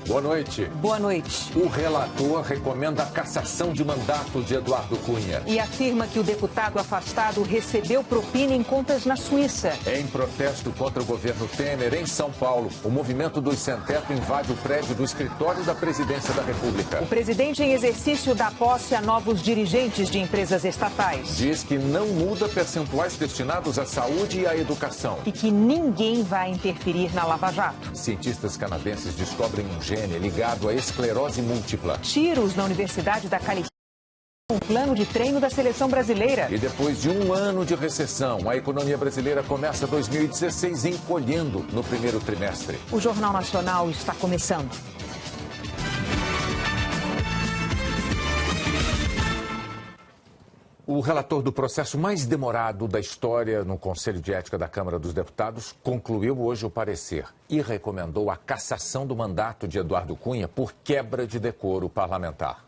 Boa noite. Boa noite. O relator recomenda a cassação de mandato de Eduardo Cunha. E afirma que o deputado afastado recebeu propina em contas na Suíça. Em protesto contra o governo Temer, em São Paulo, o movimento dos sem-teto invade o prédio do escritório da Presidência da República. O presidente em exercício dá posse a novos dirigentes de empresas estatais. Diz que não muda percentuais destinados à saúde e à educação. E que ninguém vai interferir na Lava Jato. Cientistas canadenses descobrem um gene ligado à esclerose múltipla. Tiros na Universidade da Califórnia. Um plano de treino da seleção brasileira. E depois de um ano de recessão, a economia brasileira começa 2016 encolhendo no primeiro trimestre. O Jornal Nacional está começando. O relator do processo mais demorado da história no Conselho de Ética da Câmara dos Deputados concluiu hoje o parecer e recomendou a cassação do mandato de Eduardo Cunha por quebra de decoro parlamentar.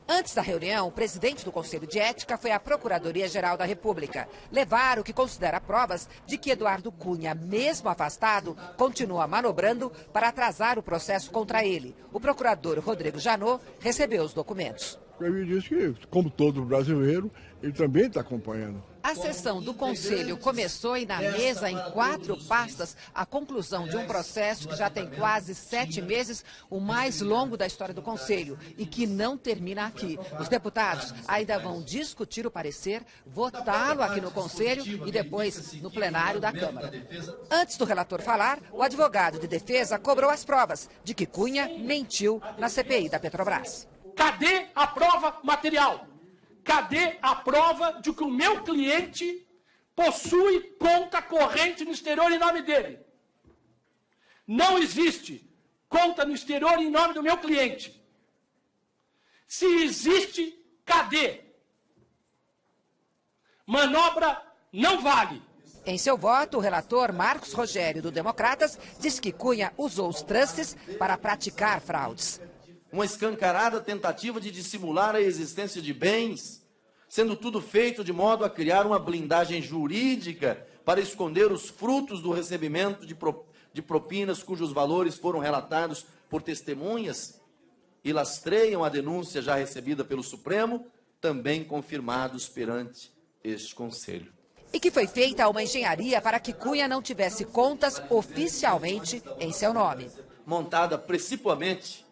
Antes da reunião, o presidente do Conselho de Ética foi à Procuradoria-Geral da República levar o que considera provas de que Eduardo Cunha, mesmo afastado, continua manobrando para atrasar o processo contra ele. O procurador Rodrigo Janot recebeu os documentos. Ele disse que, como todo brasileiro, ele também está acompanhando. A sessão do Conselho começou e na mesa, em 4 pastas, a conclusão de um processo que já tem quase 7 meses, o mais longo da história do Conselho, e que não termina aqui. Os deputados ainda vão discutir o parecer, votá-lo aqui no Conselho e depois no plenário da Câmara. Antes do relator falar, o advogado de defesa cobrou as provas de que Cunha mentiu na CPI da Petrobras. Cadê a prova material? Cadê a prova de que o meu cliente possui conta corrente no exterior em nome dele? Não existe conta no exterior em nome do meu cliente. Se existe, cadê? Manobra não vale. Em seu voto, o relator Marcos Rogério, do Democratas, diz que Cunha usou os trustes para praticar fraudes. Uma escancarada tentativa de dissimular a existência de bens, sendo tudo feito de modo a criar uma blindagem jurídica para esconder os frutos do recebimento de propinas cujos valores foram relatados por testemunhas e lastreiam a denúncia já recebida pelo Supremo, também confirmados perante este Conselho. E que foi feita uma engenharia para que Cunha não tivesse contas oficialmente em seu nome. Montada principalmente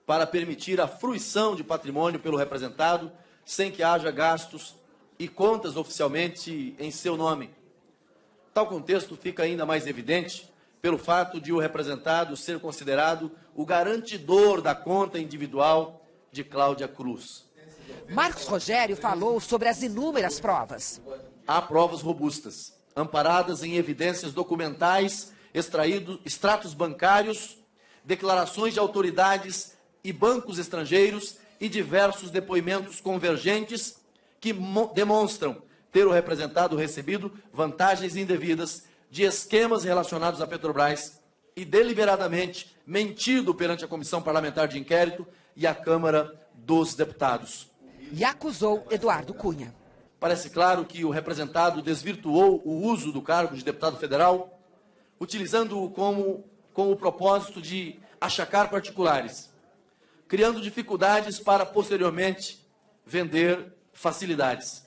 para permitir a fruição de patrimônio pelo representado, sem que haja gastos e contas oficialmente em seu nome. Tal contexto fica ainda mais evidente pelo fato de o representado ser considerado o garantidor da conta individual de Cláudia Cruz. Marcos Rogério falou sobre as inúmeras provas. Há provas robustas, amparadas em evidências documentais, extratos bancários, declarações de autoridades e bancos estrangeiros e diversos depoimentos convergentes que demonstram ter o representado recebido vantagens indevidas de esquemas relacionados à Petrobras e deliberadamente mentido perante a Comissão Parlamentar de Inquérito e a Câmara dos Deputados. E acusou Eduardo Cunha. Parece claro que o representado desvirtuou o uso do cargo de deputado federal, utilizando-o com o propósito de achacar particulares, criando dificuldades para, posteriormente, vender facilidades.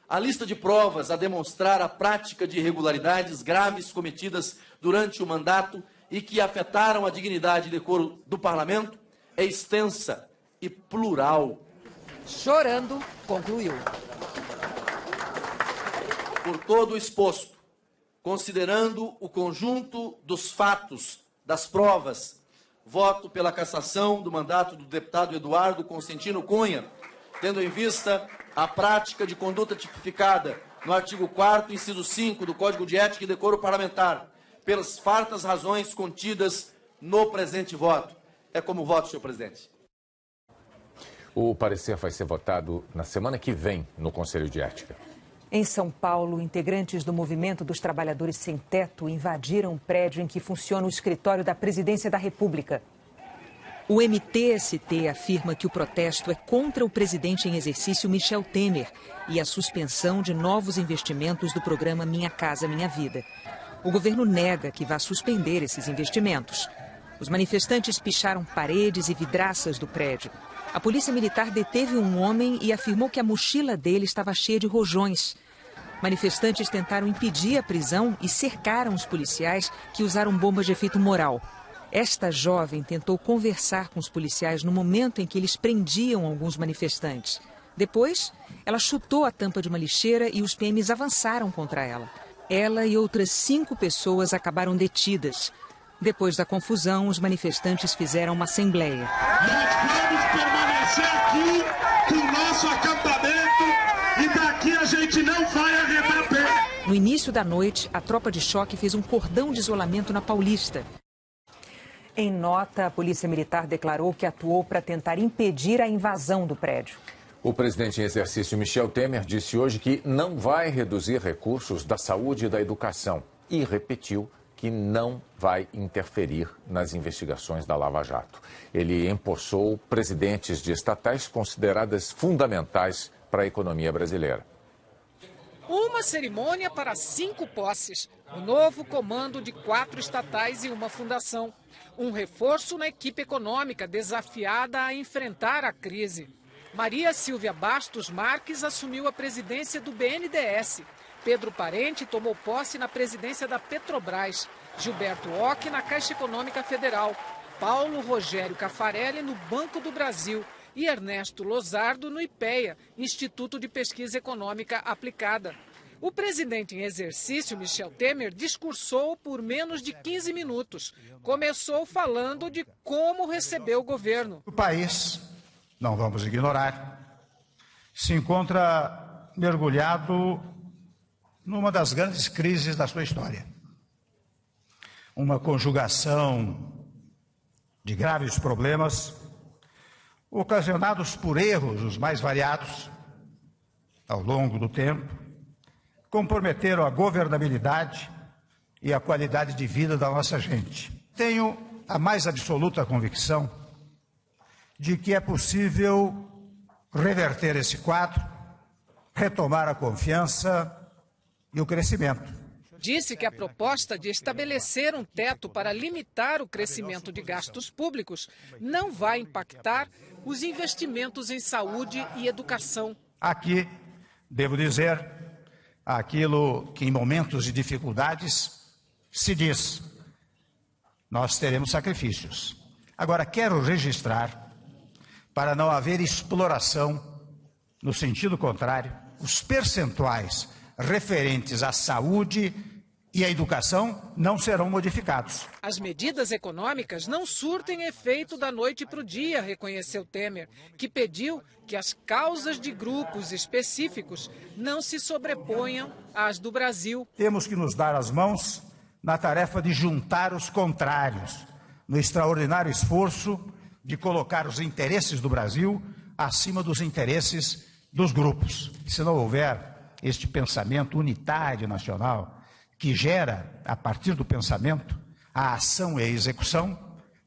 A lista de provas a demonstrar a prática de irregularidades graves cometidas durante o mandato e que afetaram a dignidade e decoro do Parlamento é extensa e plural. Chorando, concluiu. Por todo o exposto, considerando o conjunto dos fatos, das provas, voto pela cassação do mandato do deputado Eduardo Constantino Cunha, tendo em vista a prática de conduta tipificada no artigo 4º, inciso 5 do Código de Ética e Decoro Parlamentar, pelas fartas razões contidas no presente voto. É como voto, senhor presidente. O parecer vai ser votado na semana que vem no Conselho de Ética. Em São Paulo, integrantes do Movimento dos Trabalhadores Sem Teto invadiram um prédio em que funciona o escritório da Presidência da República. O MTST afirma que o protesto é contra o presidente em exercício Michel Temer e a suspensão de novos investimentos do programa Minha Casa Minha Vida. O governo nega que vá suspender esses investimentos. Os manifestantes picharam paredes e vidraças do prédio. A polícia militar deteve um homem e afirmou que a mochila dele estava cheia de rojões. Manifestantes tentaram impedir a prisão e cercaram os policiais, que usaram bombas de efeito moral. Esta jovem tentou conversar com os policiais no momento em que eles prendiam alguns manifestantes. Depois, ela chutou a tampa de uma lixeira e os PMs avançaram contra ela. Ela e outras 5 pessoas acabaram detidas. Depois da confusão, os manifestantes fizeram uma assembleia. Nós vamos permanecer aqui com o nosso acampamento e daqui a gente não vai arredar pé. No início da noite, a tropa de choque fez um cordão de isolamento na Paulista. Em nota, a Polícia Militar declarou que atuou para tentar impedir a invasão do prédio. O presidente em exercício Michel Temer disse hoje que não vai reduzir recursos da saúde e da educação e repetiu que não vai interferir nas investigações da Lava Jato. Ele empossou presidentes de estatais consideradas fundamentais para a economia brasileira. Uma cerimônia para 5 posses. O novo comando de 4 estatais e uma fundação. Um reforço na equipe econômica desafiada a enfrentar a crise. Maria Silvia Bastos Marques assumiu a presidência do BNDES. Pedro Parente tomou posse na presidência da Petrobras. Gilberto Ock na Caixa Econômica Federal. Paulo Rogério Caffarelli no Banco do Brasil. E Ernesto Lozardo no IPEA, Instituto de Pesquisa Econômica Aplicada. O presidente em exercício, Michel Temer, discursou por menos de 15 minutos. Começou falando de como recebeu o governo. O país, não vamos ignorar, se encontra mergulhado numa das grandes crises da sua história. Uma conjugação de graves problemas ocasionados por erros os mais variados ao longo do tempo, comprometeram a governabilidade e a qualidade de vida da nossa gente. Tenho a mais absoluta convicção de que é possível reverter esse quadro, retomar a confiança e o crescimento. Disse que a proposta de estabelecer um teto para limitar o crescimento de gastos públicos não vai impactar os investimentos em saúde e educação. Aqui, devo dizer, aquilo que em momentos de dificuldades se diz: nós teremos sacrifícios. Agora, quero registrar, para não haver exploração, no sentido contrário, os percentuais referentes à saúde e à educação não serão modificados. As medidas econômicas não surtem efeito da noite para o dia, reconheceu Temer, que pediu que as causas de grupos específicos não se sobreponham às do Brasil. Temos que nos dar as mãos na tarefa de juntar os contrários, no extraordinário esforço de colocar os interesses do Brasil acima dos interesses dos grupos. Se não houver este pensamento unitário nacional, que gera, a partir do pensamento, a ação e a execução,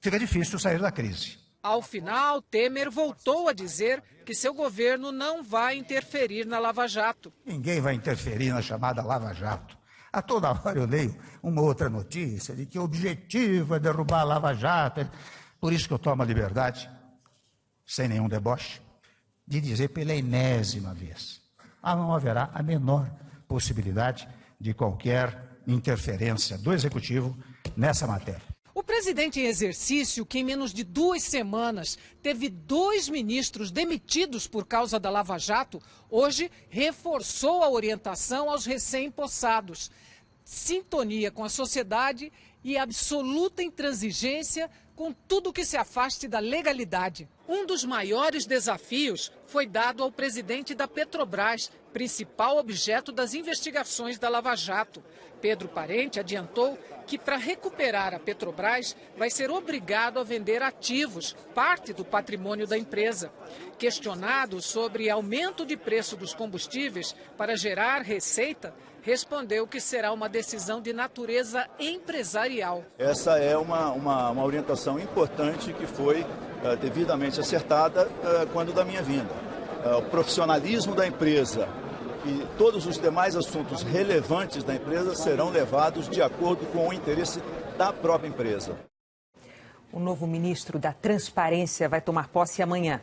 fica difícil sair da crise. Ao final, Temer voltou a dizer que seu governo não vai interferir na Lava Jato. Ninguém vai interferir na chamada Lava Jato. A toda hora eu leio uma outra notícia de que o objetivo é derrubar a Lava Jato. Por isso que eu tomo a liberdade, sem nenhum deboche, de dizer pela enésima vez: não haverá a menor possibilidade de qualquer interferência do Executivo nessa matéria. O presidente em exercício, que em menos de 2 semanas teve 2 ministros demitidos por causa da Lava Jato, hoje reforçou a orientação aos recém-impossados. Sintonia com a sociedade e absoluta intransigência com tudo que se afaste da legalidade. Um dos maiores desafios foi dado ao presidente da Petrobras, principal objeto das investigações da Lava Jato. Pedro Parente adiantou que, para recuperar a Petrobras, vai ser obrigado a vender ativos, parte do patrimônio da empresa. Questionado sobre aumento de preço dos combustíveis para gerar receita, respondeu que será uma decisão de natureza empresarial. Essa é uma orientação importante que foi devidamente acertada quando da minha vinda. O profissionalismo da empresa e todos os demais assuntos relevantes da empresa serão levados de acordo com o interesse da própria empresa. O novo ministro da Transparência vai tomar posse amanhã.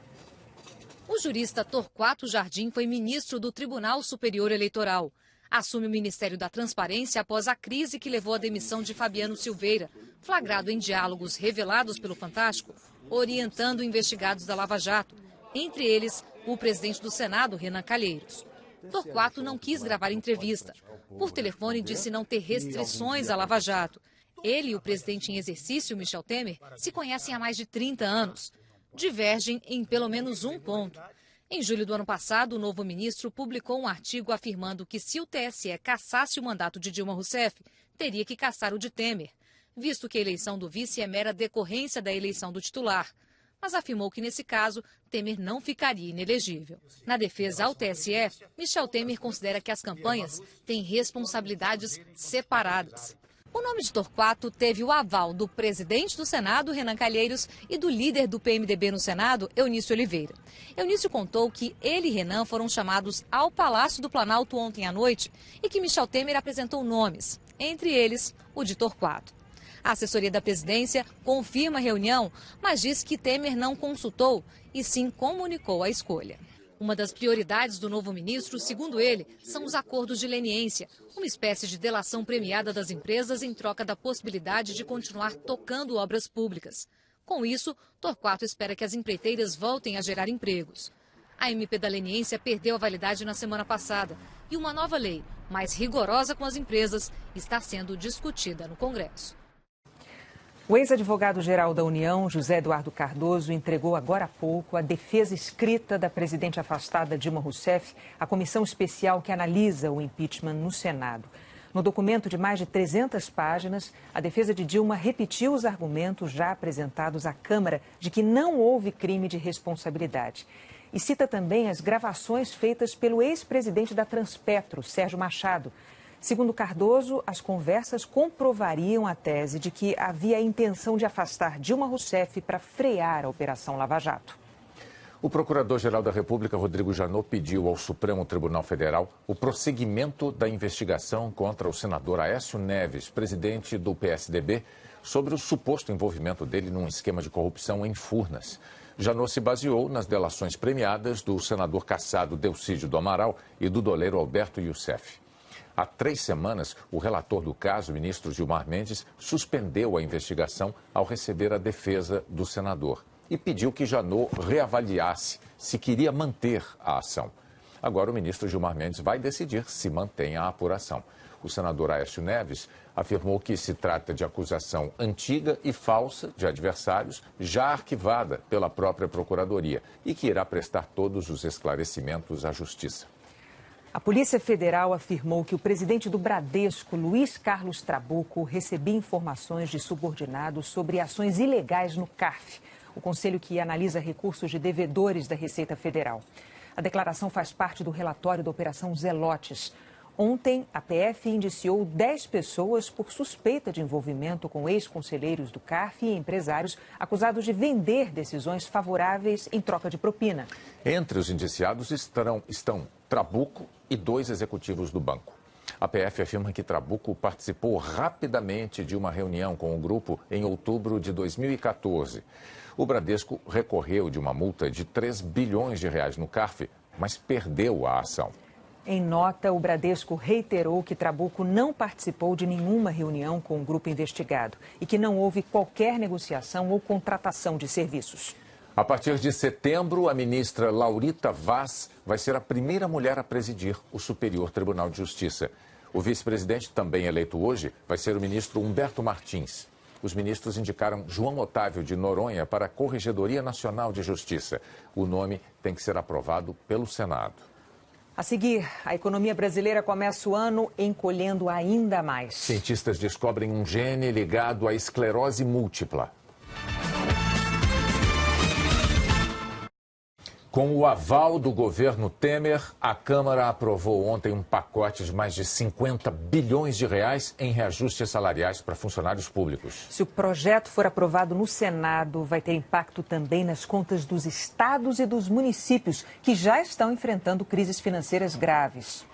O jurista Torquato Jardim foi ministro do Tribunal Superior Eleitoral. Assume o Ministério da Transparência após a crise que levou à demissão de Fabiano Silveira, flagrado em diálogos revelados pelo Fantástico, orientando investigados da Lava Jato, entre eles o presidente do Senado, Renan Calheiros. Torquato não quis gravar entrevista. Por telefone, disse não ter restrições à Lava Jato. Ele e o presidente em exercício, Michel Temer, se conhecem há mais de 30 anos. Divergem em pelo menos um ponto. Em julho do ano passado, o novo ministro publicou um artigo afirmando que se o TSE cassasse o mandato de Dilma Rousseff, teria que cassar o de Temer, visto que a eleição do vice é mera decorrência da eleição do titular. Mas afirmou que, nesse caso, Temer não ficaria inelegível. Na defesa ao TSE, Michel Temer considera que as campanhas têm responsabilidades separadas. O nome de Torquato teve o aval do presidente do Senado, Renan Calheiros, e do líder do PMDB no Senado, Eunício Oliveira. Eunício contou que ele e Renan foram chamados ao Palácio do Planalto ontem à noite e que Michel Temer apresentou nomes, entre eles o de Torquato. A assessoria da presidência confirma a reunião, mas diz que Temer não consultou e sim comunicou a escolha. Uma das prioridades do novo ministro, segundo ele, são os acordos de leniência, uma espécie de delação premiada das empresas em troca da possibilidade de continuar tocando obras públicas. Com isso, Torquato espera que as empreiteiras voltem a gerar empregos. A MP da leniência perdeu a validade na semana passada e uma nova lei, mais rigorosa com as empresas, está sendo discutida no Congresso. O ex-advogado-geral da União, José Eduardo Cardoso, entregou agora há pouco a defesa escrita da presidente afastada Dilma Rousseff à comissão especial que analisa o impeachment no Senado. No documento de mais de 300 páginas, a defesa de Dilma repetiu os argumentos já apresentados à Câmara de que não houve crime de responsabilidade. E cita também as gravações feitas pelo ex-presidente da Transpetro, Sérgio Machado. Segundo Cardoso, as conversas comprovariam a tese de que havia a intenção de afastar Dilma Rousseff para frear a Operação Lava Jato. O Procurador-Geral da República, Rodrigo Janot, pediu ao Supremo Tribunal Federal o prosseguimento da investigação contra o senador Aécio Neves, presidente do PSDB, sobre o suposto envolvimento dele num esquema de corrupção em Furnas. Janot se baseou nas delações premiadas do senador cassado Delcídio do Amaral e do doleiro Alberto Youssef. Há 3 semanas, o relator do caso, o ministro Gilmar Mendes, suspendeu a investigação ao receber a defesa do senador e pediu que Janot reavaliasse se queria manter a ação. Agora, o ministro Gilmar Mendes vai decidir se mantém a apuração. O senador Aécio Neves afirmou que se trata de acusação antiga e falsa de adversários, já arquivada pela própria Procuradoria, e que irá prestar todos os esclarecimentos à Justiça. A Polícia Federal afirmou que o presidente do Bradesco, Luiz Carlos Trabuco, recebia informações de subordinados sobre ações ilegais no CARF, o conselho que analisa recursos de devedores da Receita Federal. A declaração faz parte do relatório da Operação Zelotes. Ontem, a PF indiciou 10 pessoas por suspeita de envolvimento com ex-conselheiros do CARF e empresários acusados de vender decisões favoráveis em troca de propina. Entre os indiciados estão Trabuco e 2 executivos do banco. A PF afirma que Trabuco participou rapidamente de uma reunião com o grupo em outubro de 2014. O Bradesco recorreu de uma multa de 3 bilhões de reais no CARF, mas perdeu a ação. Em nota, o Bradesco reiterou que Trabuco não participou de nenhuma reunião com o grupo investigado e que não houve qualquer negociação ou contratação de serviços. A partir de setembro, a ministra Laurita Vaz vai ser a primeira mulher a presidir o Superior Tribunal de Justiça. O vice-presidente, também eleito hoje, vai ser o ministro Humberto Martins. Os ministros indicaram João Otávio de Noronha para a Corregedoria Nacional de Justiça. O nome tem que ser aprovado pelo Senado. A seguir, a economia brasileira começa o ano encolhendo ainda mais. Cientistas descobrem um gene ligado à esclerose múltipla. Com o aval do governo Temer, a Câmara aprovou ontem um pacote de mais de 50 bilhões de reais em reajustes salariais para funcionários públicos. Se o projeto for aprovado no Senado, vai ter impacto também nas contas dos estados e dos municípios, que já estão enfrentando crises financeiras graves.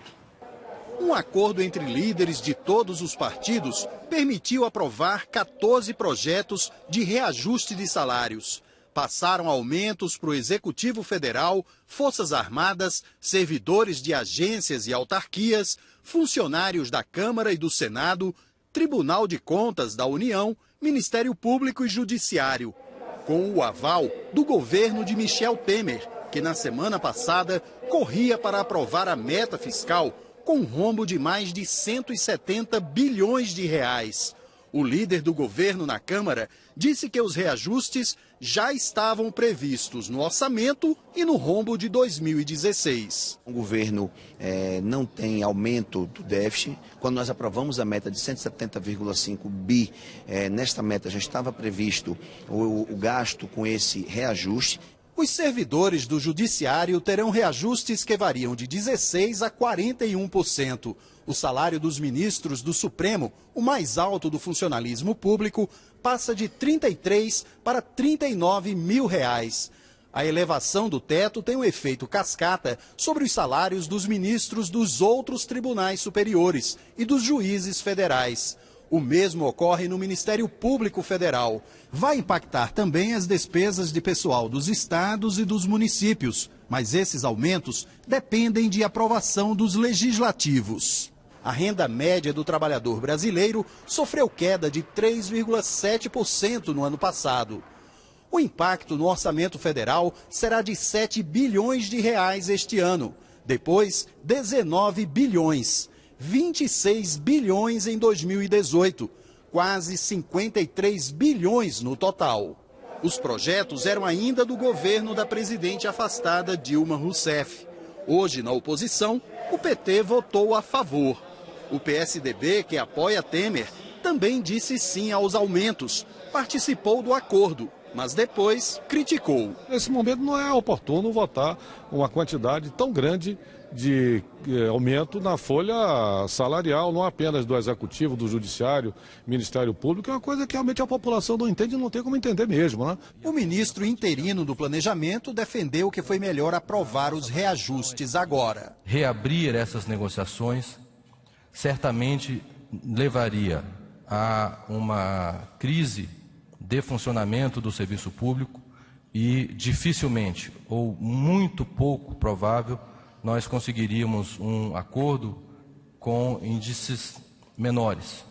Um acordo entre líderes de todos os partidos permitiu aprovar 14 projetos de reajuste de salários. Passaram aumentos para o Executivo Federal, Forças Armadas, servidores de agências e autarquias, funcionários da Câmara e do Senado, Tribunal de Contas da União, Ministério Público e Judiciário. Com o aval do governo de Michel Temer, que na semana passada corria para aprovar a meta fiscal com um rombo de mais de 170 bilhões de reais. O líder do governo na Câmara disse que os reajustes já estavam previstos no orçamento e no rombo de 2016. O governo não tem aumento do déficit. Quando nós aprovamos a meta de 170,5 bi, nesta meta já estava previsto o gasto com esse reajuste. Os servidores do Judiciário terão reajustes que variam de 16% a 41%. O salário dos ministros do Supremo, o mais alto do funcionalismo público, passa de 33 para 39 mil reais. A elevação do teto tem um efeito cascata sobre os salários dos ministros dos outros tribunais superiores e dos juízes federais. O mesmo ocorre no Ministério Público Federal. Vai impactar também as despesas de pessoal dos estados e dos municípios, mas esses aumentos dependem de aprovação dos legislativos. A renda média do trabalhador brasileiro sofreu queda de 3,7% no ano passado. O impacto no orçamento federal será de 7 bilhões de reais este ano, depois 19 bilhões. 26 bilhões em 2018, quase 53 bilhões no total. Os projetos eram ainda do governo da presidente afastada Dilma Rousseff. Hoje, na oposição, o PT votou a favor. O PSDB, que apoia Temer, também disse sim aos aumentos, participou do acordo, mas depois criticou. Nesse momento não é oportuno votar uma quantidade tão grande de aumento na folha salarial, não apenas do Executivo, do Judiciário, Ministério Público, é uma coisa que realmente a população não entende e não tem como entender mesmo, né? O ministro interino do Planejamento defendeu que foi melhor aprovar os reajustes agora. Reabrir essas negociações certamente levaria a uma crise de funcionamento do serviço público e dificilmente, ou muito pouco provável, nós conseguiríamos um acordo com índices menores,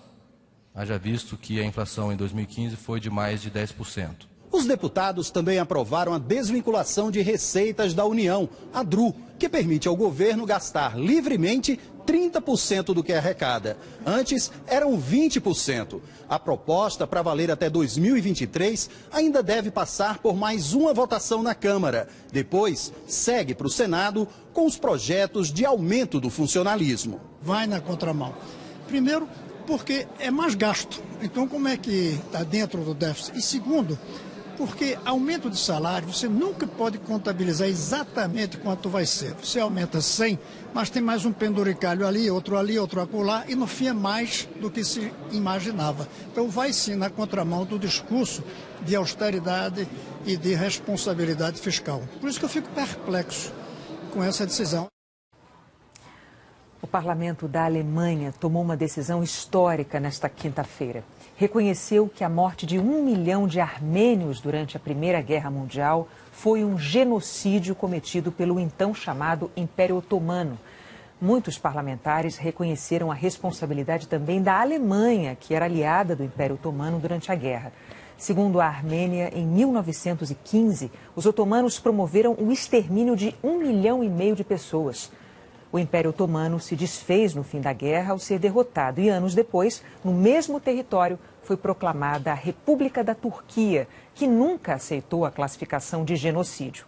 haja visto que a inflação em 2015 foi de mais de 10%. Os deputados também aprovaram a desvinculação de receitas da União, a DRU, que permite ao governo gastar livremente 30% do que arrecada. Antes, eram 20%. A proposta, para valer até 2023, ainda deve passar por mais uma votação na Câmara. Depois, segue para o Senado com os projetos de aumento do funcionalismo. Vai na contramão. Primeiro, porque é mais gasto. Então, como é que está dentro do déficit? E segundo, porque aumento de salário, você nunca pode contabilizar exatamente quanto vai ser. Você aumenta 100, mas tem mais um penduricalho ali, outro acolá, e no fim é mais do que se imaginava. Então vai sim na contramão do discurso de austeridade e de responsabilidade fiscal. Por isso que eu fico perplexo com essa decisão. O parlamento da Alemanha tomou uma decisão histórica nesta quinta-feira. Reconheceu que a morte de 1 milhão de armênios durante a Primeira Guerra Mundial foi um genocídio cometido pelo então chamado Império Otomano. Muitos parlamentares reconheceram a responsabilidade também da Alemanha, que era aliada do Império Otomano durante a guerra. Segundo a Armênia, em 1915, os otomanos promoveram o extermínio de 1,5 milhão de pessoas. O Império Otomano se desfez no fim da guerra ao ser derrotado e anos depois, no mesmo território, foi proclamada a República da Turquia, que nunca aceitou a classificação de genocídio.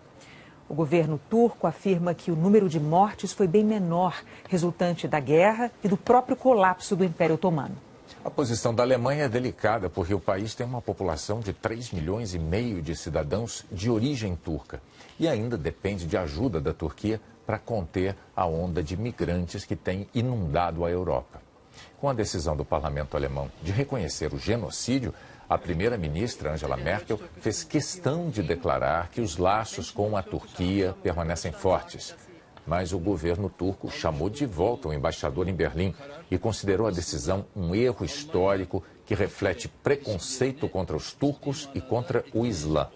O governo turco afirma que o número de mortes foi bem menor, resultante da guerra e do próprio colapso do Império Otomano. A posição da Alemanha é delicada porque o país tem uma população de 3,5 milhões de cidadãos de origem turca e ainda depende de ajuda da Turquia para conter a onda de migrantes que tem inundado a Europa. Com a decisão do parlamento alemão de reconhecer o genocídio, a primeira-ministra Angela Merkel fez questão de declarar que os laços com a Turquia permanecem fortes. mas o governo turco chamou de volta o embaixador em Berlim e considerou a decisão um erro histórico que reflete preconceito contra os turcos e contra o Islã.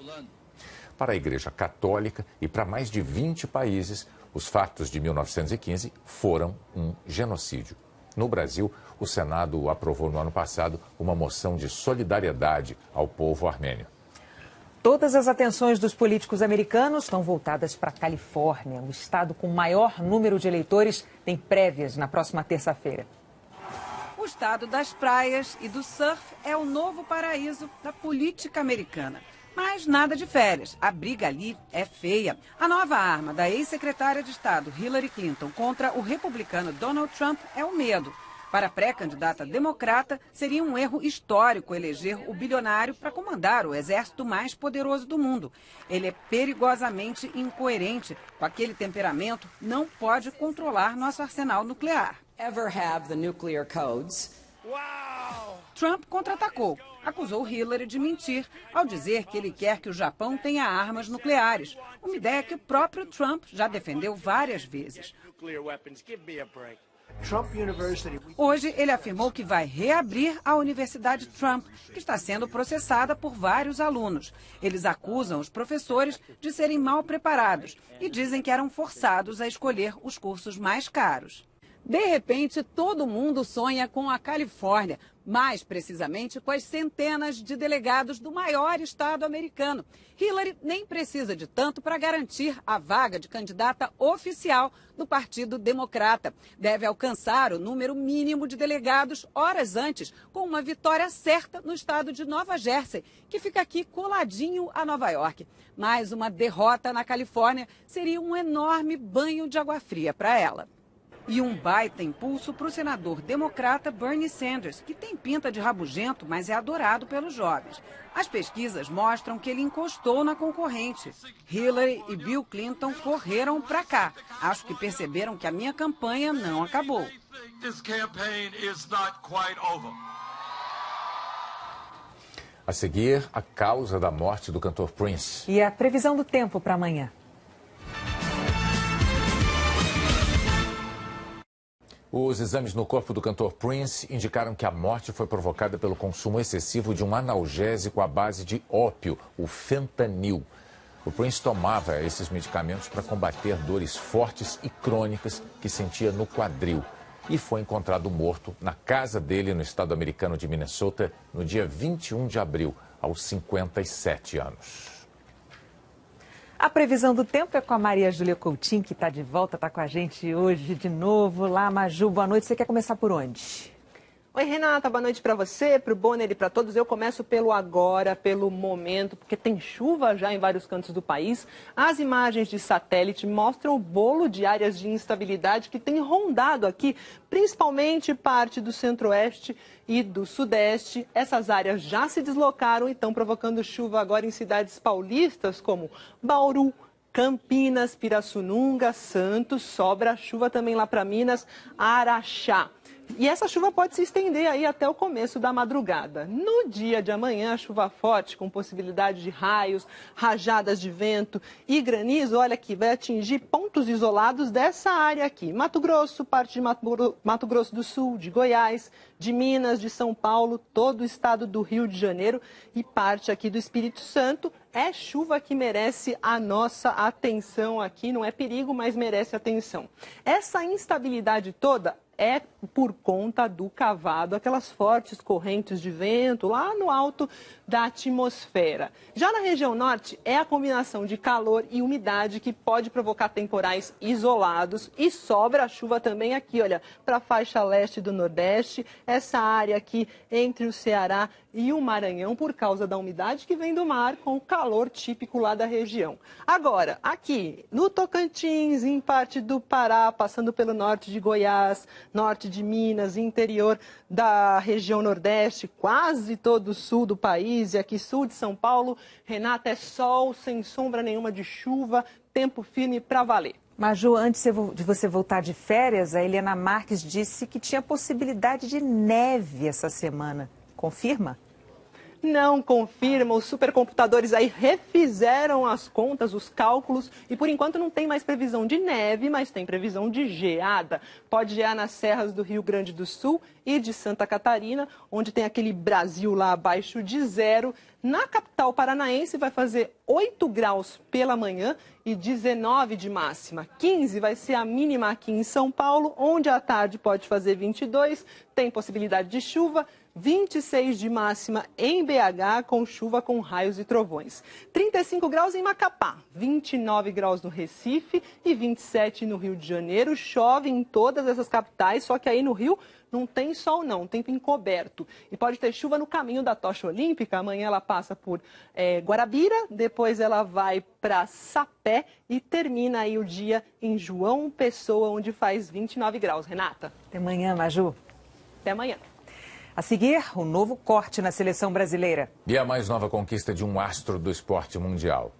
Para a Igreja Católica e para mais de 20 países, os fatos de 1915 foram um genocídio. No Brasil, o Senado aprovou no ano passado uma moção de solidariedade ao povo armênio. Todas as atenções dos políticos americanos estão voltadas para a Califórnia. O estado com maior número de eleitores tem prévias na próxima terça-feira. O estado das praias e do surf é o novo paraíso da política americana. Mas nada de férias. A briga ali é feia. A nova arma da ex-secretária de Estado Hillary Clinton contra o republicano Donald Trump é o medo. Para a pré-candidata democrata, seria um erro histórico eleger o bilionário para comandar o exército mais poderoso do mundo. Ele é perigosamente incoerente. Com aquele temperamento, não pode controlar nosso arsenal nuclear. Trump contra-atacou. Acusou Hillary de mentir ao dizer que ele quer que o Japão tenha armas nucleares. Uma ideia que o próprio Trump já defendeu várias vezes. Hoje, ele afirmou que vai reabrir a Universidade Trump, que está sendo processada por vários alunos. Eles acusam os professores de serem mal preparados e dizem que eram forçados a escolher os cursos mais caros. De repente, todo mundo sonha com a Califórnia, mais precisamente com as centenas de delegados do maior estado americano. Hillary nem precisa de tanto para garantir a vaga de candidata oficial do Partido Democrata. Deve alcançar o número mínimo de delegados horas antes, com uma vitória certa no estado de Nova Jersey, que fica aqui coladinho a Nova York. Mas uma derrota na Califórnia seria um enorme banho de água fria para ela. E um baita impulso para o senador democrata Bernie Sanders, que tem pinta de rabugento, mas é adorado pelos jovens. As pesquisas mostram que ele encostou na concorrente. Hillary e Bill Clinton correram para cá. Acho que perceberam que a minha campanha não acabou. A seguir, a causa da morte do cantor Prince. E a previsão do tempo para amanhã. Os exames no corpo do cantor Prince indicaram que a morte foi provocada pelo consumo excessivo de um analgésico à base de ópio, o fentanil. O Prince tomava esses medicamentos para combater dores fortes e crônicas que sentia no quadril. E foi encontrado morto na casa dele no estado americano de Minnesota no dia 21 de abril, aos 57 anos. A previsão do tempo é com a Maria Júlia Coutinho, que está de volta, está com a gente hoje de novo. Lá, Maju, boa noite. Você quer começar por onde? Oi, Renata, boa noite para você, para o Bonner e para todos. Eu começo pelo agora, pelo momento, porque tem chuva já em vários cantos do país. As imagens de satélite mostram o bolo de áreas de instabilidade que tem rondado aqui, principalmente parte do centro-oeste e do sudeste. Essas áreas já se deslocaram e estão provocando chuva agora em cidades paulistas como Bauru, Campinas, Pirassununga, Santos, sobra chuva também lá para Minas, Araxá. E essa chuva pode se estender aí até o começo da madrugada. No dia de amanhã, chuva forte, com possibilidade de raios, rajadas de vento e granizo, olha aqui, vai atingir pontos isolados dessa área aqui. Mato Grosso, parte de Mato Grosso do Sul, de Goiás, de Minas, de São Paulo, todo o estado do Rio de Janeiro e parte aqui do Espírito Santo. É chuva que merece a nossa atenção aqui, não é perigo, mas merece atenção. Essa instabilidade toda é por conta do cavado, aquelas fortes correntes de vento lá no alto da atmosfera. Já na região norte, é a combinação de calor e umidade que pode provocar temporais isolados e sobra a chuva também aqui, olha, para a faixa leste do Nordeste, essa área aqui entre o Ceará e o Maranhão, por causa da umidade que vem do mar com o calor típico lá da região. Agora, aqui no Tocantins, em parte do Pará, passando pelo norte de Goiás, norte de Minas, interior da região Nordeste, quase todo o sul do país e aqui sul de São Paulo, Renata, é sol sem sombra nenhuma de chuva, tempo firme para valer. Maju, antes de você voltar de férias, a Eliana Marques disse que tinha possibilidade de neve essa semana. Confirma? não confirma. Os supercomputadores aí refizeram as contas, os cálculos, e por enquanto não tem mais previsão de neve, mas tem previsão de geada. Pode gear nas serras do Rio Grande do Sul e de Santa Catarina, onde tem aquele Brasil lá abaixo de zero. Na capital paranaense vai fazer 8 graus pela manhã e 19 de máxima. 15 vai ser a mínima aqui em São Paulo, onde à tarde pode fazer 22, tem possibilidade de chuva. 26 de máxima em BH, com chuva com raios e trovões. 35 graus em Macapá, 29 graus no Recife e 27 no Rio de Janeiro. Chove em todas essas capitais, só que aí no Rio não tem sol não, tempo encoberto. E pode ter chuva no caminho da tocha olímpica. Amanhã ela passa por Guarabira, depois ela vai para Sapé e termina aí o dia em João Pessoa, onde faz 29 graus. Renata. Até amanhã, Maju. Até amanhã. A seguir, o novo corte na seleção brasileira. E a mais nova conquista de um astro do esporte mundial.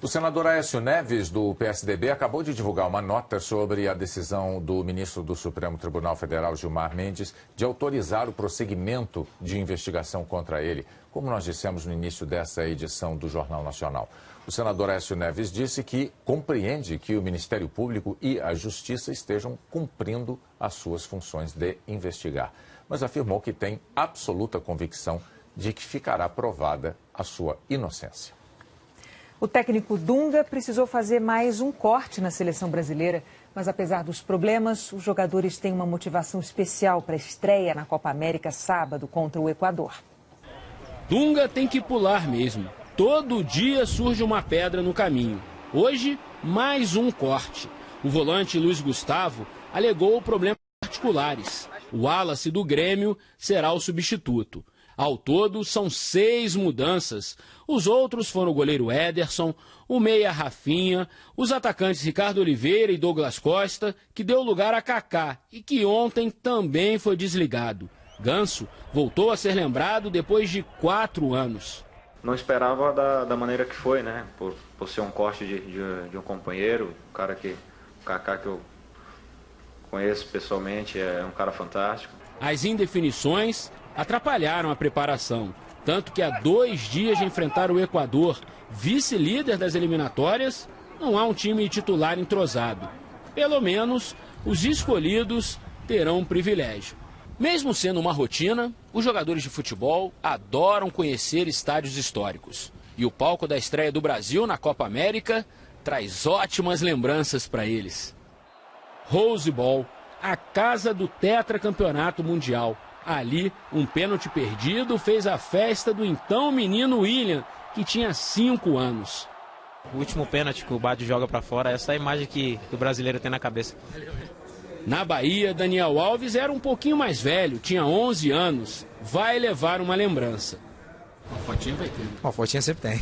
O senador Aécio Neves, do PSDB, acabou de divulgar uma nota sobre a decisão do ministro do Supremo Tribunal Federal, Gilmar Mendes, de autorizar o prosseguimento de investigação contra ele, como nós dissemos no início dessa edição do Jornal Nacional. O senador Aécio Neves disse que compreende que o Ministério Público e a Justiça estejam cumprindo as suas funções de investigar, mas afirmou que tem absoluta convicção de que ficará provada a sua inocência. O técnico Dunga precisou fazer mais um corte na seleção brasileira, mas apesar dos problemas, os jogadores têm uma motivação especial para a estreia na Copa América sábado contra o Equador. Dunga tem que pular mesmo. Todo dia surge uma pedra no caminho. Hoje, mais um corte. O volante Luiz Gustavo alegou problemas particulares. O Wallace do Grêmio será o substituto. Ao todo, são 6 mudanças. Os outros foram o goleiro Ederson, o meia Rafinha, os atacantes Ricardo Oliveira e Douglas Costa, que deu lugar a Kaká e que ontem também foi desligado. Ganso voltou a ser lembrado depois de 4 anos. Não esperava da maneira que foi, né? Por ser um corte de um companheiro, um cara o Kaká que eu conheço pessoalmente, é um cara fantástico. As indefinições atrapalharam a preparação, tanto que há 2 dias de enfrentar o Equador, vice-líder das eliminatórias, não há um time titular entrosado. Pelo menos, os escolhidos terão um privilégio. Mesmo sendo uma rotina, os jogadores de futebol adoram conhecer estádios históricos. E o palco da estreia do Brasil na Copa América traz ótimas lembranças para eles. Rose Bowl, a casa do tetracampeonato mundial. Ali, um pênalti perdido fez a festa do então menino William, que tinha 5 anos. O último pênalti que o Badi joga para fora, essa é a imagem que o brasileiro tem na cabeça. Na Bahia, Daniel Alves era um pouquinho mais velho, tinha 11 anos. Vai levar uma lembrança. Uma fotinha vai ter. Uma fotinha sempre tem.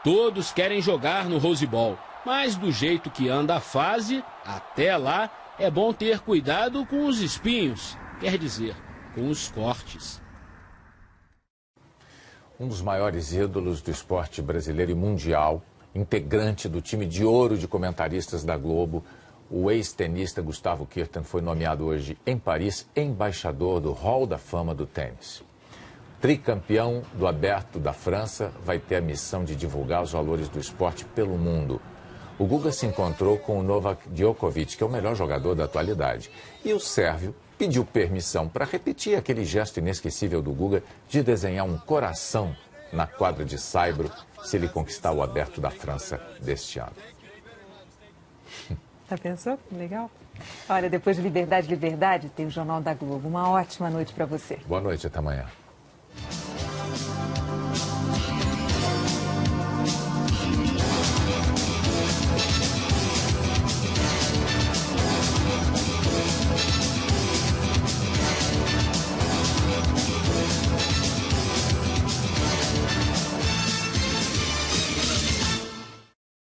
Todos querem jogar no Rose Bowl, mas do jeito que anda a fase, até lá, é bom ter cuidado com os espinhos. Quer dizer, com os cortes. Um dos maiores ídolos do esporte brasileiro e mundial, integrante do time de ouro de comentaristas da Globo, o ex-tenista Gustavo Kuerten foi nomeado hoje em Paris embaixador do Hall da Fama do tênis. Tricampeão do Aberto da França vai ter a missão de divulgar os valores do esporte pelo mundo. O Guga se encontrou com o Novak Djokovic, que é o melhor jogador da atualidade, e o sérvio pediu permissão para repetir aquele gesto inesquecível do Guga de desenhar um coração na quadra de saibro se ele conquistar o Aberto da França deste ano. Já pensou? Legal. Olha, depois de Liberdade, Liberdade, tem o Jornal da Globo. Uma ótima noite para você. Boa noite, até amanhã.